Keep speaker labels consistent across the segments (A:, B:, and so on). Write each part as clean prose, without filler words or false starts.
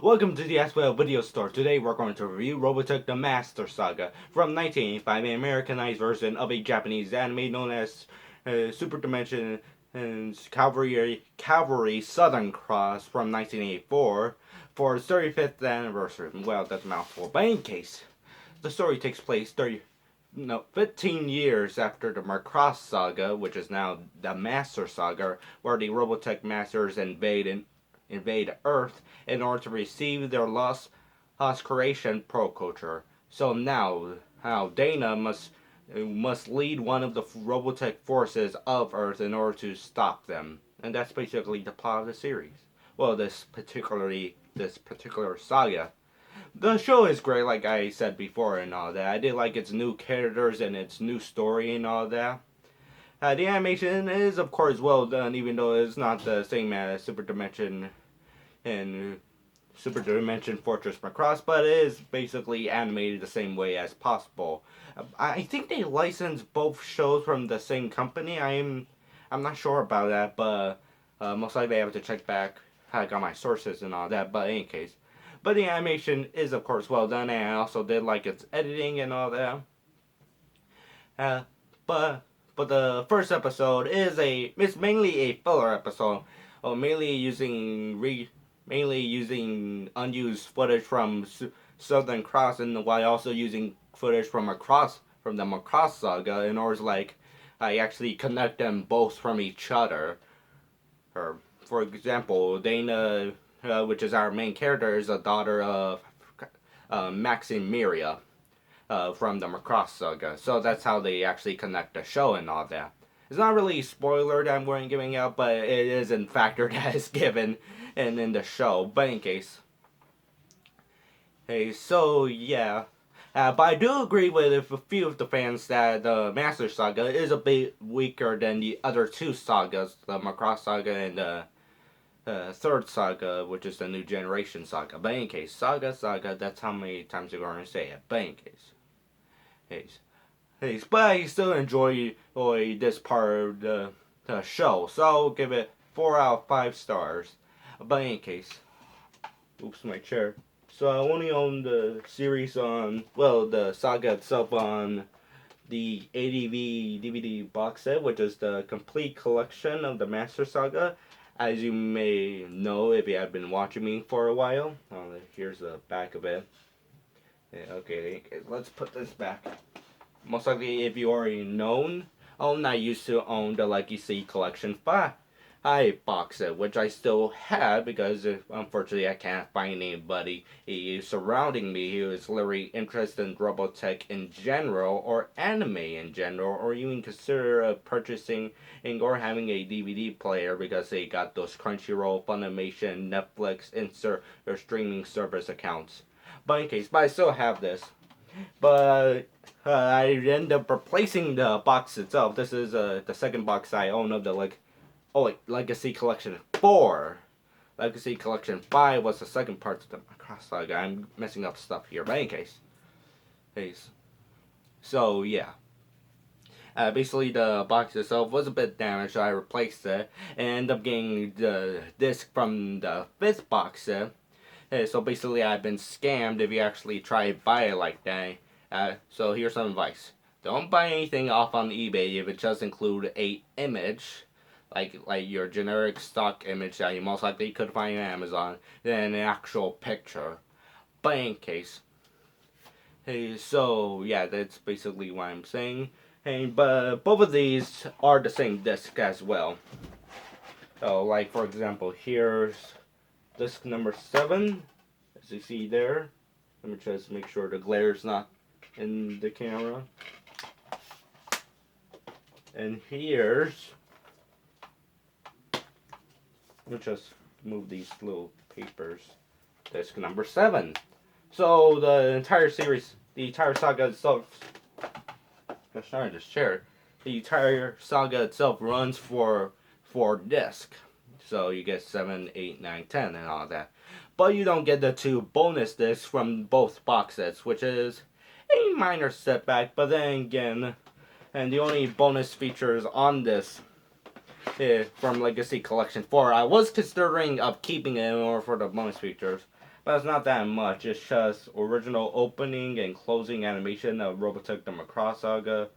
A: Welcome to the ACEVEDO video store. Today we're going to review Robotech the Masters Saga from 1985, an Americanized version of a Japanese anime known as Super Dimension Calvary Southern Cross from 1984 for its 35th anniversary. Well, that's a mouthful. But in case, the story takes place 15 years after the Macross Saga, which is now the Master Saga, where the Robotech Masters invade Earth in order to receive their lost creation pro-culture. So now, how Dana must lead one of the Robotech forces of Earth in order to stop them, and that's basically the plot of the series. Well, this particular saga. The show is great, like I said before, and all that. I did like its new characters and its new story and all that. The animation is, of course, well done, even though it's not the same as Super Dimension and Super Dimension Fortress Macross, but it is basically animated the same way as possible. I think they licensed both shows from the same company. I'm not sure about that, but most likely I have to check back how I got my sources and all that. But in any case, but the animation is, of course, well done, and I also did like its editing and all that. Uh, but the first episode it's mainly a filler episode, mainly using unused footage from Southern Cross, and while also using footage from the Macross Saga in order to I actually connect them both from each other. Or, for example, Dana, which is our main character, is a daughter of Maximiria from the Macross Saga. So that's how they actually connect the show and all that. It's not really a spoiler that I'm giving out, but it is in factor that is given in the show. But in case. Hey, so yeah. But I do agree with a few of the fans that the Master Saga is a bit weaker than the other two sagas, the Macross Saga and the third saga, which is the New Generation Saga. But in case, saga, that's how many times you're going to say it. But in case. But I still enjoy this part of the show, so I'll give it 4 out of 5 stars. But in any case, oops, my chair. So I only own the series the saga itself on the ADV DVD box set, which is the complete collection of the Master Saga. As you may know if you have been watching me for a while. Here's the back of it. Yeah, okay, let's put this back. Most likely, if you already I used to own the Legacy Collection 5 box set, which I still have because unfortunately I can't find anybody surrounding me who is literally interested in Robotech in general, or anime in general, or even consider purchasing or having a DVD player because they got those Crunchyroll, Funimation, Netflix, or streaming service accounts. But in case, I still have this. But I end up replacing the box itself. This is the second box I own of the Legacy Collection 4. Legacy Collection 5 was the second part of the Macross Saga. I'm messing up stuff here, but in case. So yeah. Basically the box itself was a bit damaged, so I replaced it and ended up getting the disc from the 5th box set. So basically I've been scammed if you actually try to buy it like that. So here's some advice. Don't buy anything off on eBay if it just include a image, like your generic stock image that you most likely could find on Amazon, than an actual picture. But in case. So yeah, that's basically what I'm saying. But both of these are the same disc as well. So like for example, here's disc number 7, as you see there. Let me just make sure the glare's not in the camera. And here's, let me just move these little papers. Disc number 7. So the entire series, the entire saga itself, I'm sorry, this chair. The entire saga itself runs for 4 discs. So you get 7, 8, 9, 10 and all that. But you don't get the 2 bonus discs from both box sets, which is a minor setback. But then again, and the only bonus features on this from Legacy Collection 4, I was considering keeping it in order for the bonus features. but it's not that much. It's just original opening and closing animation of Robotech the Macross Saga,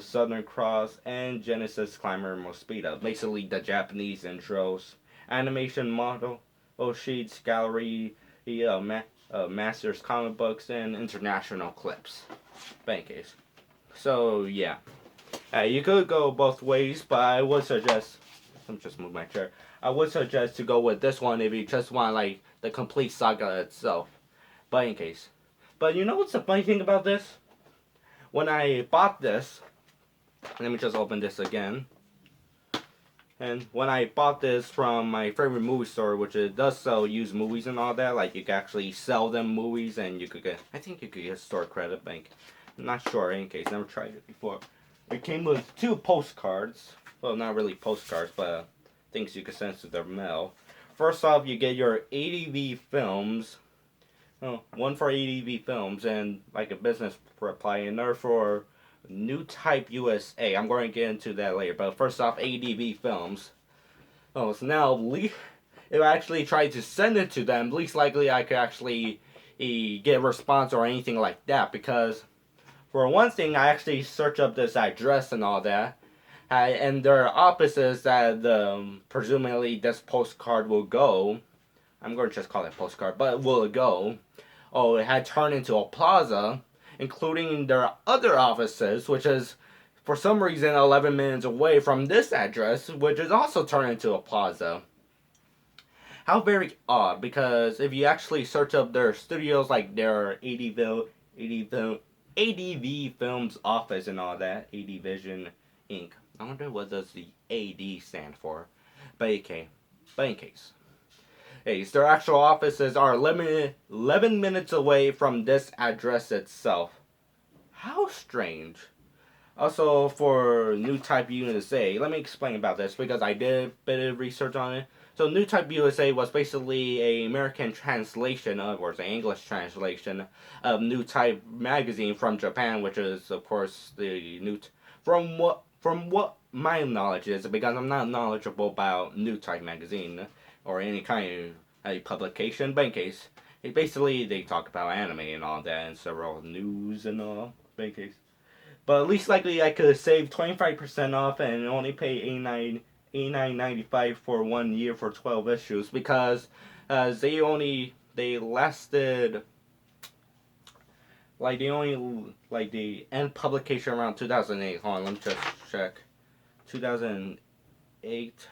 A: Southern Cross, and Genesis Climber Mospeeda. Basically, the Japanese intros, animation model, sheets, gallery, Masters comic books, and international clips. Bank case. So yeah, you could go both ways, but I would suggest. Let me just move my chair. I would suggest to go with this one if you just want like the complete saga itself. But in case. But you know what's the funny thing about this? When I bought this, let me just open this again. And when I bought this from my favorite movie store, which it does sell used movies and all that, like you can actually sell them movies and you could get, I think you could get store credit bank. I'm not sure in case, never tried it before. It came with 2 postcards. Well, not really postcards, but things you could send to their mail. First off, you get your ADV films. Oh, one for ADV films and like a business reply, another for New Type USA. I'm going to get into that later, but first off, ADV films. Oh, so now if I actually try to send it to them, least likely I could actually get a response or anything like that, because for one thing, I actually search up this address and all that, and there are offices that presumably this postcard will go. I'm going to just call it postcard, but will it go? Oh, it had turned into a plaza, including their other offices, which is for some reason 11 minutes away from this address, which is also turned into a plaza. How very odd, because if you actually search up their studios, like their ADV Films office and all that, AD Vision Inc. I wonder what does the AD stand for. But in case. Their actual offices are 11 minutes away from this address itself. How strange. Also, for New Type USA, let me explain about this because I did a bit of research on it. So, New Type USA was basically an American translation, or an English translation of New Type magazine from Japan, which is, of course, the new. From what my knowledge is, because I'm not knowledgeable about New Type magazine or any kind of publication, but in case, basically they talk about anime and all that and several news and all, but in case. But at least likely I could save 25% off and only pay $89.95 for 1 year for 12 issues, because they lasted the end publication around 2008. Hold on, let me just check. 2008.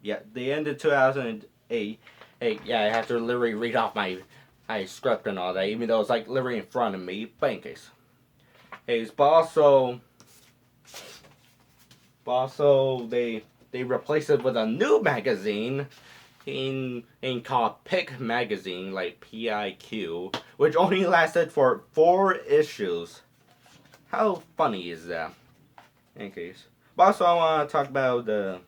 A: Yeah, they ended 2008. Yeah, I have to literally read off my script and all that, even though it's like literally in front of me. But in case. But also they replaced it with a new magazine in called Pick Magazine, like PIQ, which only lasted for 4 issues. How funny is that? In case. But also I want to talk about the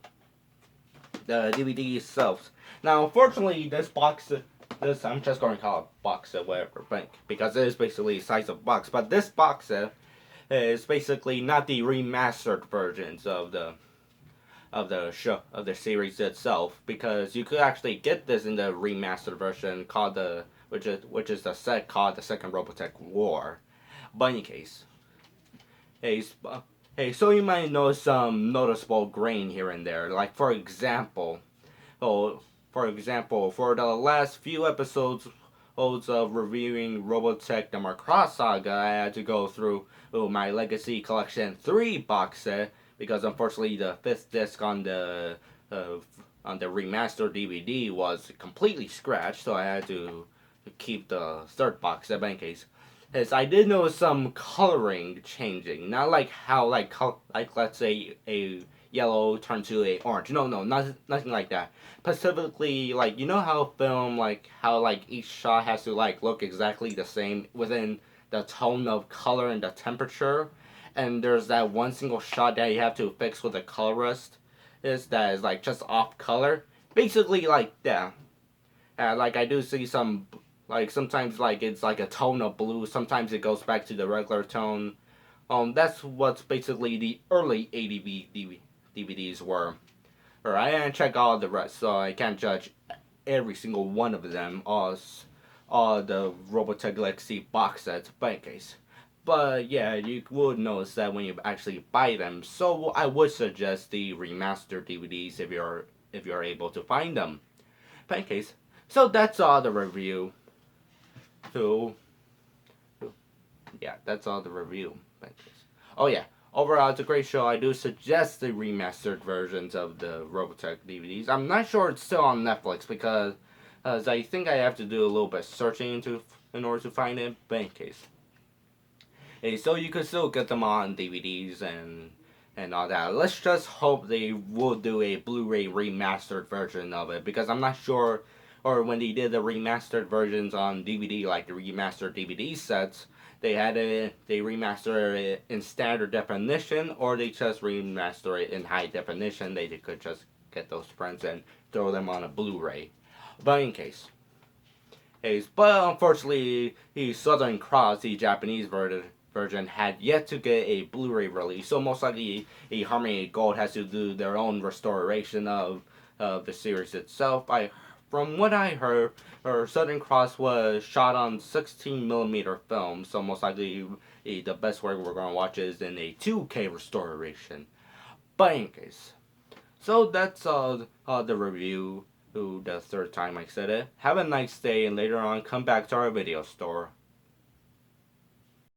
A: DVD itself. Now, unfortunately, this I'm just going to call it box set, whatever, because it is basically the size of a box. But this box set is basically not the remastered versions of the series itself, because you could actually get this in the remastered version called which is the set called the Second Robotech War. But in case, so you might notice some noticeable grain here and there. Like for example, for the last few episodes of reviewing Robotech the Macross Saga, I had to go through my Legacy Collection 3 box set, because unfortunately the 5th disc on the remastered DVD was completely scratched, so I had to keep the 3rd box set. But in case, yes, I did notice some coloring changing. Not like how like let's say a yellow turned to a orange. No, nothing like that. Specifically, like, you know how film, like how like each shot has to like look exactly the same within the tone of color and the temperature, and there's that one single shot that you have to fix with a colorist that is like just off color. Basically like that. Like I do see some, like sometimes like it's like a tone of blue, sometimes it goes back to the regular tone. That's what's basically the early ADV DVDs were. Or I didn't check all the rest, so I can't judge every single one of them. the Robotech Legacy box sets, but in case. But yeah, you would notice that when you actually buy them. So I would suggest the remastered DVDs if you're able to find them. But in case. So that's all the review. So yeah, that's all the review. But in case. Oh yeah. Overall, it's a great show. I do suggest the remastered versions of the Robotech DVDs. I'm not sure it's still on Netflix because I think I have to do a little bit of searching in order to find it. But in case. Hey, so you can still get them on DVDs and all that. Let's just hope they will do a Blu-ray remastered version of it because I'm not sure, or when they did the remastered versions on DVD, like the remastered DVD sets, they remaster it in standard definition, or they just remaster it in high definition. They could just get those prints and throw them on a Blu-ray. But in case. But unfortunately, the Southern Cross, the Japanese version, had yet to get a Blu-ray release. So most likely, a Harmony Gold has to do their own restoration of the series itself. From what I heard, Southern Cross was shot on 16mm film. So most likely, the best way we're gonna watch is in a 2K restoration. But in case. So that's the review. The third time I said it. Have a nice day, and later on come back to our video store.